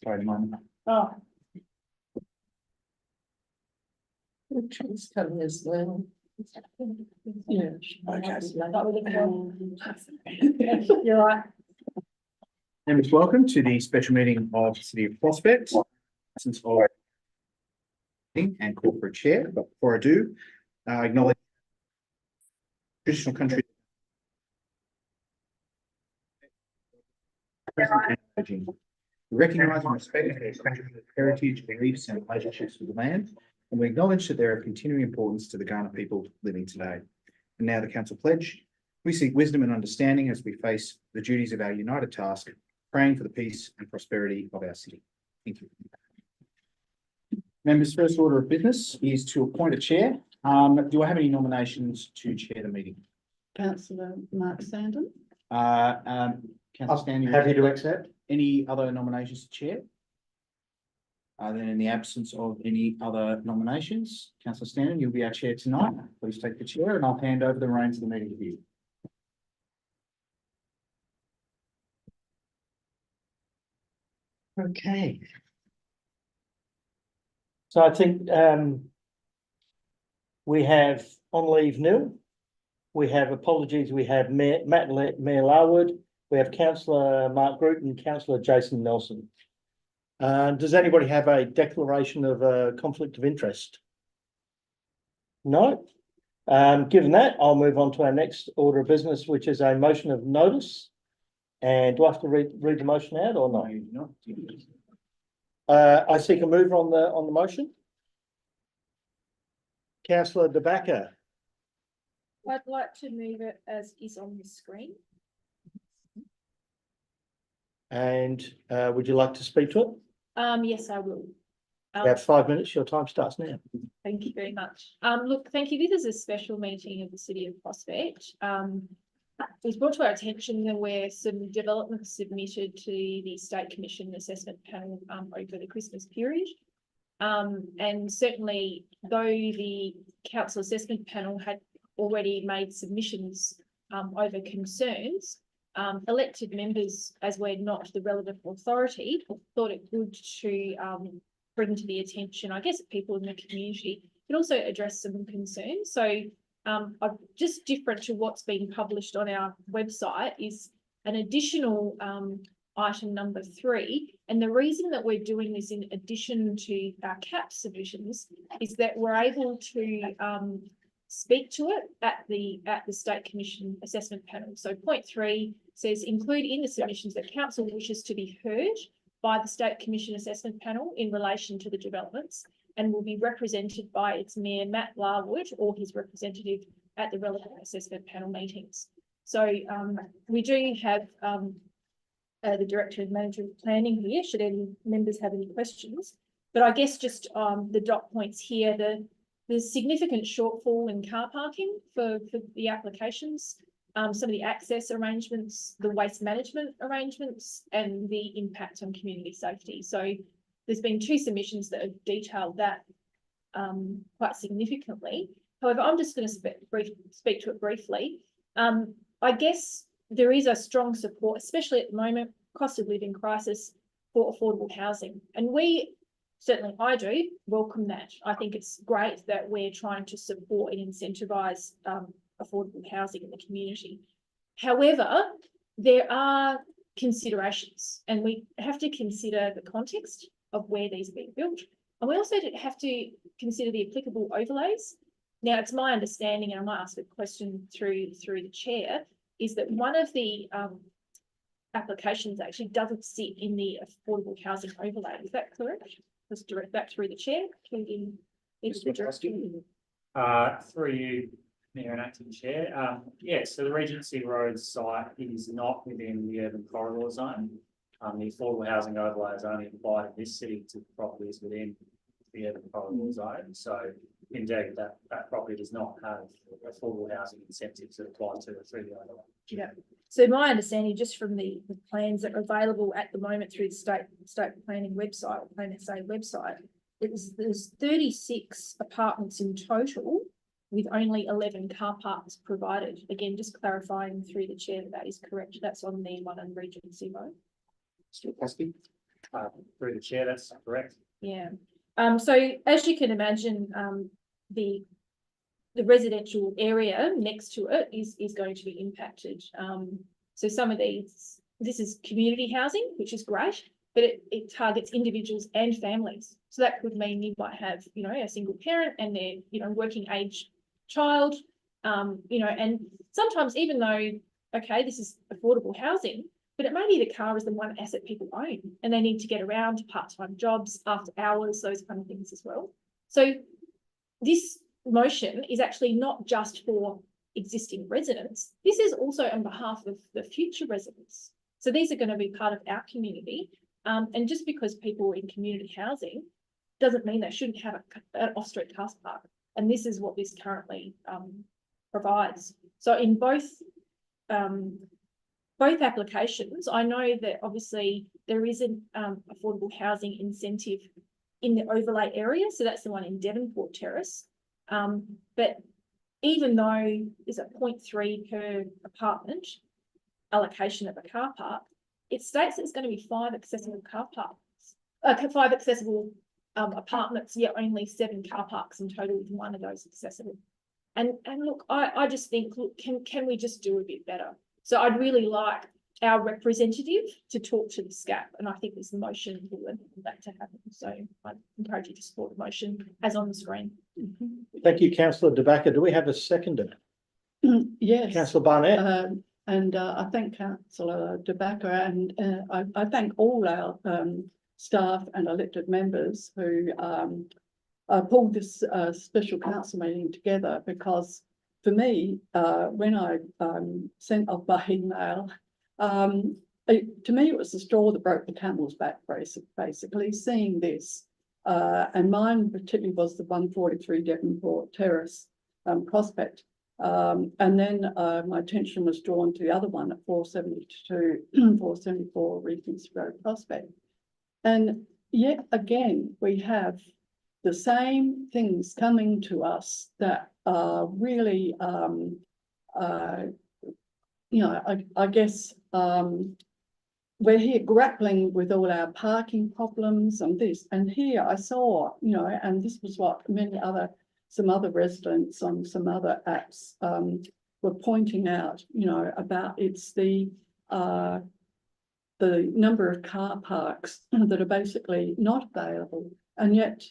Sorry, mine. Oh. Which coming as well. Yeah. Okay. You're right. Members, welcome to the special meeting of the City of Prospect. Since our and corporate chair, but before I do, acknowledge traditional country. We recognise and respect their country's heritage, beliefs, and relationships with the land, and we acknowledge that they're of continuing importance to the Kaurna people living today. And now the council pledge. We seek wisdom and understanding as we face the duties of our united task, praying for the peace and prosperity of our city. Thank you. Members, first order of business is to appoint a chair. Do I have any nominations to chair the meeting? Councillor Mark Sandon. Councillor Stanley. Happy to accept. Any other nominations to chair? Then in the absence of any other nominations, Councillor Stanton, you'll be our chair tonight. Please take the chair and I'll hand over the reins of the meeting to you. Okay. So I think we have on leave nil. We have apologies. We have Mayor Larwood. We have Councillor Mark Groot and Councillor Jason Nelson. Does anybody have a declaration of a conflict of interest? No. Given that, I'll move on to our next order of business, which is a motion of notice. And do I have to read the motion out or no? I seek a mover on the motion. Councillor De Backer. I'd like to move it as is on the screen. And would you like to speak to it? Yes, I will. You have 5 minutes. Your time starts now. Thank you very much. Look, thank you. This is a special meeting of the City of Prospect. It was brought to our attention there were some developments submitted to the State Commission Assessment Panel over the Christmas period. And certainly, though the Council Assessment Panel had already made submissions over concerns, elected members, as we're not the relevant authority, thought it good to bring to the attention, I guess, of people in the community, but also address some concerns. So just different to what's been published on our website is an additional item number 3. And the reason that we're doing this in addition to our CAP submissions is that we're able to speak to it at the State Commission Assessment Panel. So point 3 says include in the submissions that council wishes to be heard by the State Commission Assessment Panel in relation to the developments and will be represented by its Mayor Matt Larwood or his representative at the relevant assessment panel meetings. So we do have the Director and Manager of Planning here, should any members have any questions. But I guess just the dot points here, there's significant shortfall in car parking for the applications, some of the access arrangements, the waste management arrangements, and the impact on community safety. So there's been 2 submissions that have detailed that quite significantly. However, I'm just going to speak to it briefly. I guess there is a strong support, especially at the moment, cost of living crisis, for affordable housing. And we, certainly I do, welcome that. I think it's great that we're trying to support and incentivise affordable housing in the community. However, there are considerations and we have to consider the context of where these are being built. And we also have to consider the applicable overlays. Now, it's my understanding, and I might ask a question through the chair, is that one of the applications actually doesn't sit in the affordable housing overlay. Is that correct? Let's direct that through the chair. Through you, Mayor and Acting Chair. Yes, so the Regency Road site is not within the urban corridor zone. The affordable housing overlay is only applied in this city to properties within the urban corridor zone. So indeed, that property does not have affordable housing incentives that apply to it through the overlay. Yeah. So my understanding, just from the plans that are available at the moment through the state planning website, or Plan SA website, there's 36 apartments in total, with only 11 car parks provided. Again, just clarifying through the chair that is correct. That's on the one on Regency Road. Mr. Caskey. Through the chair, that's correct. Yeah, so as you can imagine, the residential area next to it is going to be impacted. So some of this is community housing, which is great, but it targets individuals and families. So that could mean you might have, you know, a single parent and their, you know, working age child, you know, and sometimes even though, okay, this is affordable housing, but it may be the car is the one asset people own and they need to get around to part-time jobs, after hours, those kind of things as well. So this motion is actually not just for existing residents. This is also on behalf of the future residents. So these are going to be part of our community. And just because people are in community housing doesn't mean they shouldn't have an off-street car park. And this is what this currently provides. So in both applications, I know that obviously there is an affordable housing incentive in the overlay area. So that's the one in Devonport Terrace. But even though there's a 0.3 per apartment allocation of a car park, it states that it's going to be 5 accessible car parks, 5 accessible apartments, yet only 7 car parks in total, with 1 of those accessible. And look, I just think, look, can we just do a bit better? So I'd really like our representative to talk to the SCAP, and I think this motion will enable that to happen. So I encourage you to support the motion as on the screen. Thank you, councillor De Backer. Do we have a seconder? Yes. Councillor Barnett? And I thank Councillor De Backer, and I thank all our staff and elected members who pulled this special council meeting together, because for me, when I sent off my email, to me it was the straw that broke the camel's back, basically seeing this. And mine particularly was the 143 Devonport Terrace prospect. And then my attention was drawn to the other one at 472, 474 Regents Road prospect. And yet again, we have the same things coming to us that are really, you know, I guess we're here grappling with all our parking problems and this. And here I saw, you know, and this was what some other residents on some other apps were pointing out, you know, about it's the number of car parks that are basically not available. And yet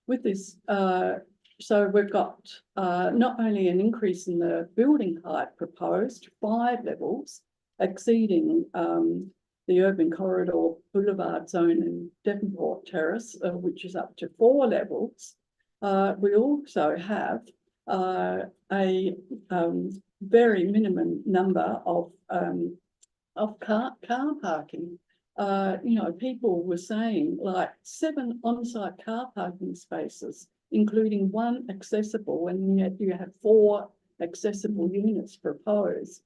with this, so we've got not only an increase in the building height proposed, 5 levels, exceeding the urban corridor boulevard zone in Devonport Terrace, which is up to 4 levels. We also have a very minimum number of car parking. You know, people were saying like 7 on-site car parking spaces, including 1 accessible, and yet you have 4 accessible units proposed.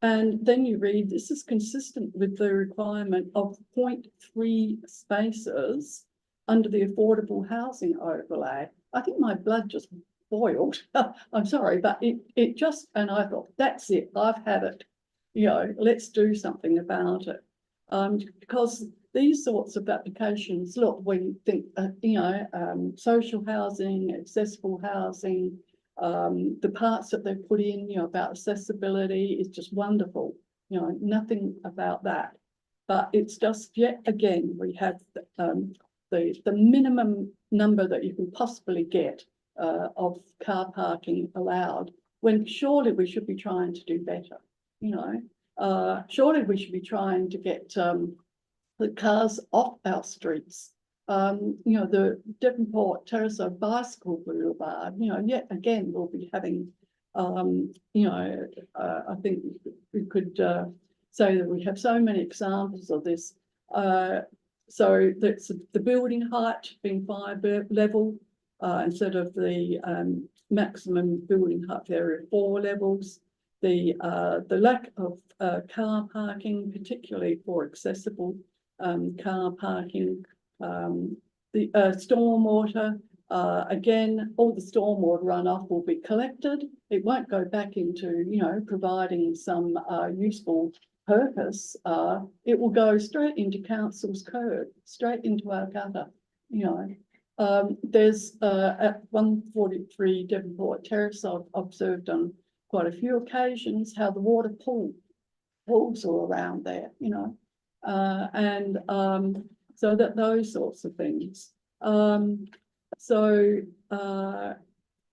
And then you read, this is consistent with the requirement of 0.3 spaces under the affordable housing overlay. I think my blood just boiled. I'm sorry, but it just, and I thought, that's it, I've had it. You know, let's do something about it. Because these sorts of applications, look, we think, you know, social housing, accessible housing, the parts that they've put in, you know, about accessibility is just wonderful. You know, nothing about that. But it's just, yet again, we have the minimum number that you can possibly get of car parking allowed, when surely we should be trying to do better, you know. Surely we should be trying to get the cars off our streets. You know, the Devonport Terrace Bicycle Boulevard, you know, yet again, we'll be having, you know, I think we could say that we have so many examples of this. So that's the building height being 5 level instead of the maximum building height there are 4 levels. The lack of car parking, particularly for accessible car parking. The stormwater, again, all the stormwater runoff will be collected. It won't go back into, you know, providing some useful purpose, it will go straight into council's code, straight into our gutter, you know. There's, at 143 Devonport Terrace, I've observed on quite a few occasions how the water pools all around there, you know. So that those sorts of things.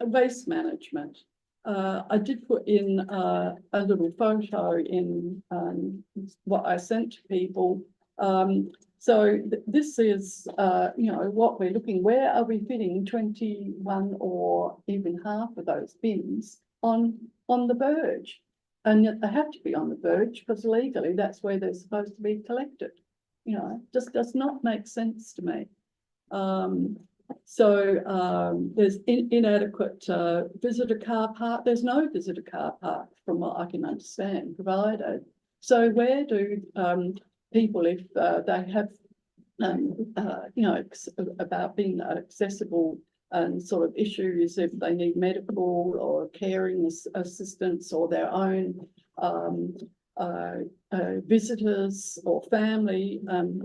Waste management. I did put in a little photo in what I sent to people. This is, you know, what we're looking, where are we fitting 21 or even half of those bins on the verge? And yet they have to be on the verge because legally that's where they're supposed to be collected. You know, just does not make sense to me. There's inadequate visitor car park. There's no visitor car park from what I can understand provided. So where do people, if they have, you know, about being accessible and sort of issues, if they need medical or caring assistance or their own visitors or family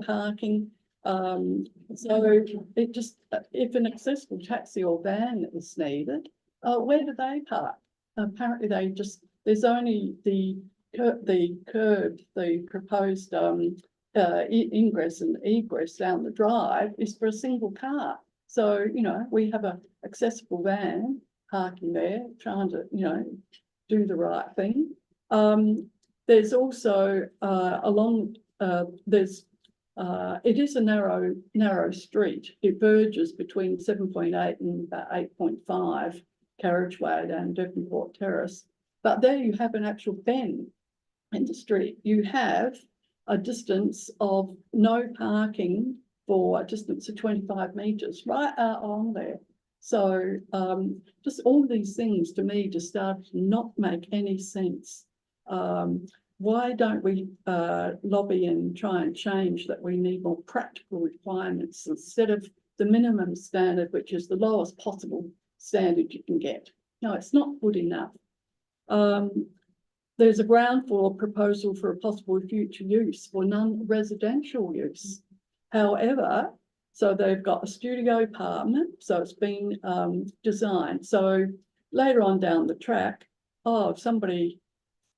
parking. So it just, if an accessible taxi or van is needed, where do they park? Apparently they just, there's only the curb, the proposed ingress and egress down the drive is for a single car. So, you know, we have a accessible van parking there, trying to, you know, do the right thing. There's also it is a narrow street. It verges between 7.8 and about 8.5 carriageway down Devonport Terrace. But there you have an actual bend in the street. You have a distance of no parking for a distance of 25 metres right out along there. So just all these things to me just start to not make any sense. Why don't we lobby and try and change that? We need more practical requirements instead of the minimum standard, which is the lowest possible standard you can get. No, it's not good enough. There's a ground floor proposal for a possible future use for non-residential use. However, so they've got a studio apartment, so it's been designed. So later on down the track, if somebody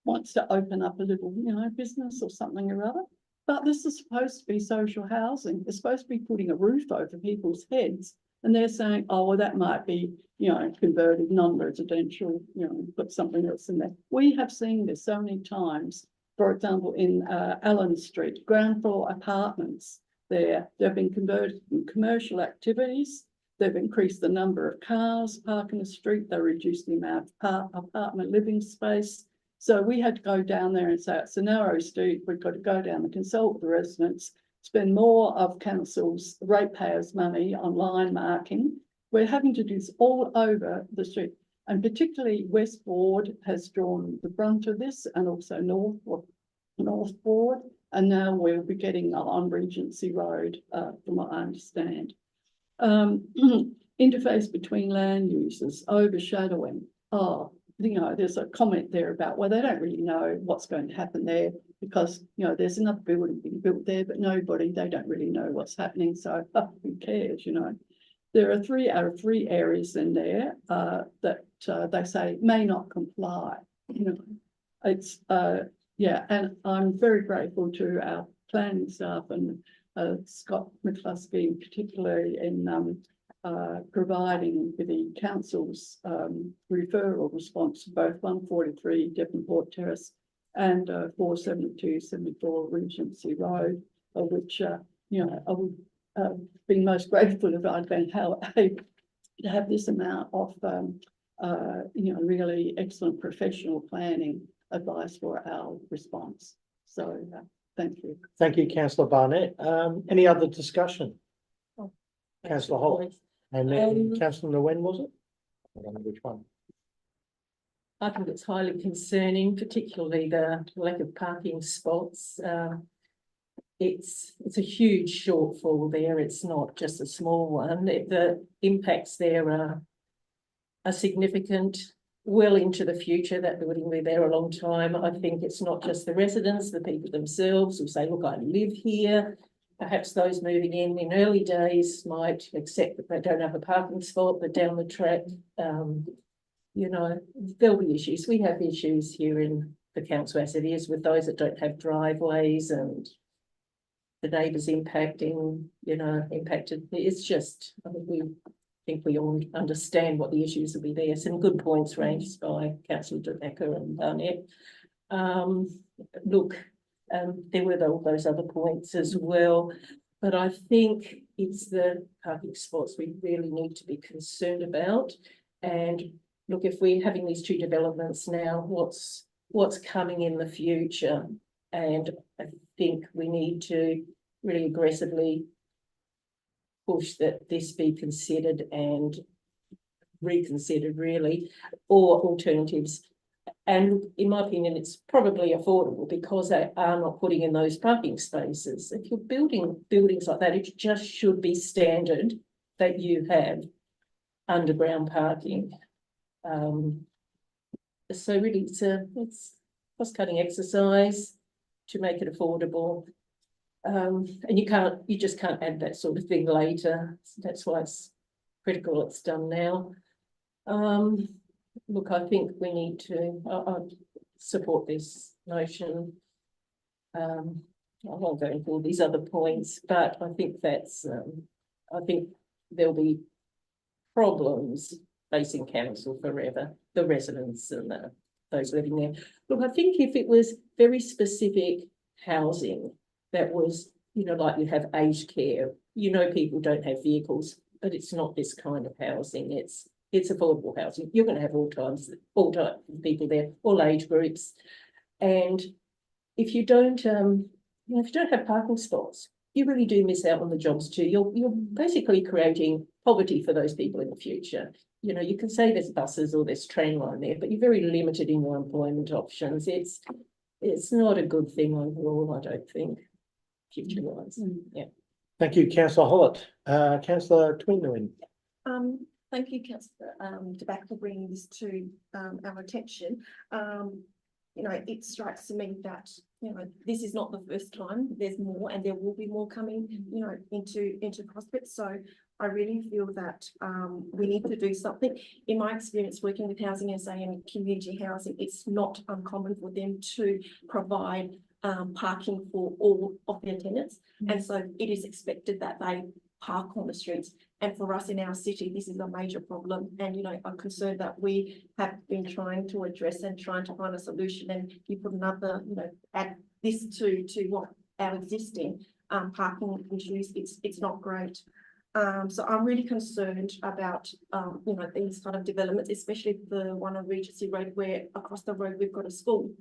wants to open up a little, you know, business or something or other. But this is supposed to be social housing. They're supposed to be putting a roof over people's heads. And they're saying, oh, well, that might be, you know, converted non-residential, you know, put something else in there. We have seen this so many times. For example, in Allen Street, ground floor apartments there, they've been converted in commercial activities. They've increased the number of cars parking the street. They reduced the amount of apartment living space. So we had to go down there and say, it's a narrow street. We've got to go down and consult with the residents, spend more of council's ratepayers' money on line marking. We're having to do this all over the street. And particularly West Ward has drawn the brunt of this, and also North Ward. And now we'll be getting on Regency Road, from what I understand. Interface between land users, overshadowing. You know, there's a comment there about, well, they don't really know what's going to happen there because, you know, there's another building being built there, but they don't really know what's happening. So who cares, you know? There are three areas in there that they say may not comply. You know, it's, yeah, and I'm very grateful to our planning staff and Scott McCluskey, particularly in providing the council's referral response to both 143 Devonport Terrace and 472-74 Regency Road, of which, you know, I would be most grateful if I'd been able to have this amount of, you know, really excellent professional planning advice for our response. So thank you. Thank you, councillor Barnett. Any other discussion? Councillor Holt. And then councillor Nguyen, was it? I don't know which one. I think it's highly concerning, particularly the lack of parking spots. It's a huge shortfall there. It's not just a small one. The impacts there are significant. well into the future. That building will be there a long time. I think it's not just the residents, the people themselves who say, look, I live here. Perhaps those moving in early days might accept that they don't have a parking spot, but down the track, you know, there'll be issues. We have issues here in the council as it is with those that don't have driveways and the neighbours impacted. It's just, I think we all understand what the issues will be there. Some good points raised by Councillor Decker and Barnett. There were all those other points as well, but I think it's the parking spots we really need to be concerned about. And look, if we're having these two developments now, what's coming in the future? And I think we need to really aggressively push that this be considered and reconsidered, really, or alternatives. And in my opinion, it's probably affordable because they are not putting in those parking spaces. If you're building buildings like that, it just should be standard that you have underground parking. So really, it's cost-cutting exercise to make it affordable. And you just can't add that sort of thing later. That's why it's critical it's done now. Look, I think we need to support this motion. I won't go into all these other points, but I think I think there'll be problems facing council forever, the residents and those living there. Look, I think if it was very specific housing that was, like you have aged care, people don't have vehicles, but it's not this kind of housing. It's affordable housing. You're going to have all types of people there, all age groups. And if you don't, if you don't have parking spots, you really do miss out on the jobs too. You're basically creating poverty for those people in the future. You can say there's buses or there's train line there, but you're very limited in your employment options. It's not a good thing overall, I don't think, future-wise. Yeah. Thank you, Councillor Hollett. Councillor Twindlin. Thank you, Councillor De Backer, for bringing this to our attention. It strikes me that this is not the first time. There's more, and there will be more coming. Into Prospect. So I really feel that we need to do something. In my experience working with Housing SA and community housing, it's not uncommon for them to provide parking for all of their tenants, and so it is expected that they park on the streets. And for us in our city, this is a major problem. And, I'm concerned that we have been trying to address and trying to find a solution. And you put another, add this to what our existing parking issues, it's not great. So I'm really concerned about, these kind of developments, especially the one on Regency Road, where across the road we've got a school.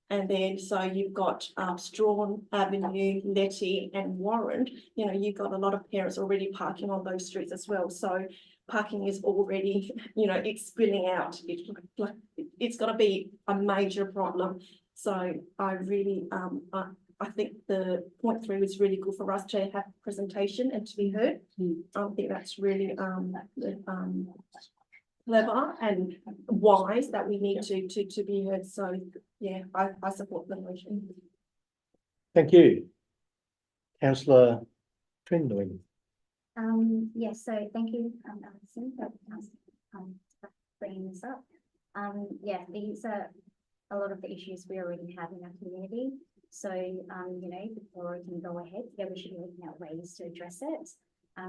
And then, so you've got Strawn Avenue, Letty and Warren, you've got a lot of parents already parking on those streets as well. So parking is already, it's spilling out. It's going to be a major problem. So I really, I think the point 3 was really good for us to have a presentation and to be heard. I think that's really clever and wise that we need to be heard. So yeah, I support the motion. Thank you. Councillor Twindlin. Yes, so thank you, Alison, for bringing this up. Yeah, these are a lot of the issues we already have in our community. So, before we can go ahead, we should be looking at ways to address it.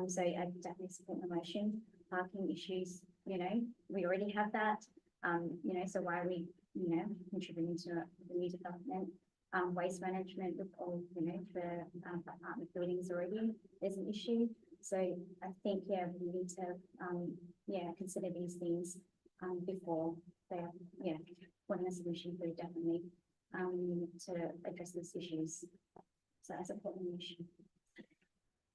So I definitely support the motion. Parking issues, we already have that. So why are we, contributing to the new development? Waste management with all, for apartment buildings already, there's an issue. So I think, we need to, consider these things before they're, putting a solution through, definitely, to address these issues. So I support the motion.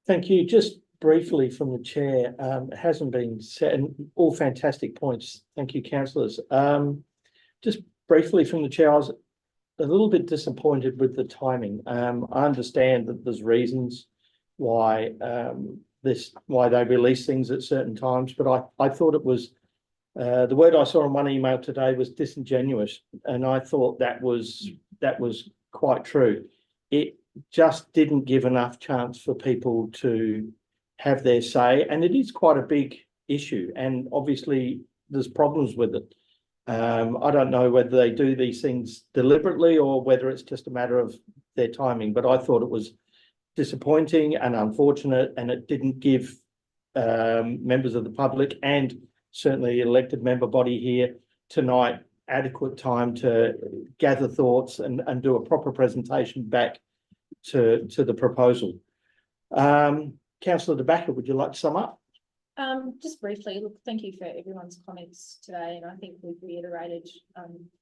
Thank you. Just briefly from the chair, it hasn't been said, and all fantastic points. Thank you, councillors. Just briefly from the chair, I was a little bit disappointed with the timing. I understand that there's reasons why why they release things at certain times, but I thought it was The word I saw in one email today was disingenuous, and I thought that was quite true. It just didn't give enough chance for people to have their say, and it is quite a big issue, and obviously there's problems with it. I don't know whether they do these things deliberately or whether it's just a matter of their timing, but I thought it was disappointing and unfortunate, and it didn't give members of the public and certainly elected member body here tonight adequate time to gather thoughts and do a proper presentation back to the proposal. Councillor De Backer, would you like to sum up? Just briefly, look, thank you for everyone's comments today, and I think we've reiterated,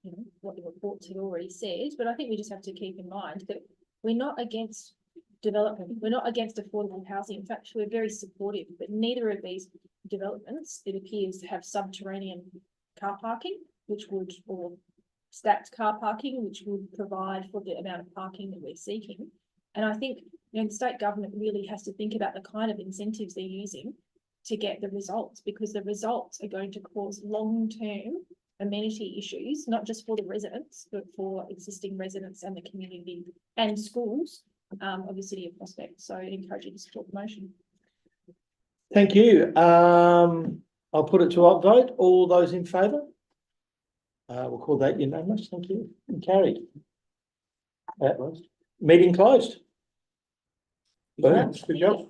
you know, what the reports had already said, but I think we just have to keep in mind that we're not against development, we're not against affordable housing. In fact, we're very supportive, but neither of these developments, it appears, to have subterranean car parking, which would, or stacked car parking, which would provide for the amount of parking that we're seeking. And I think, you know, the state government really has to think about the kind of incentives they're using to get the results, because the results are going to cause long-term amenity issues, not just for the residents, but for existing residents and the community and schools of the city of Prospect. So I encourage you to support the motion. Thank you. I'll put it to a vote. All those in favour? We'll call that unanimous. Thank you. And carried. Meeting closed. Boom. Good job.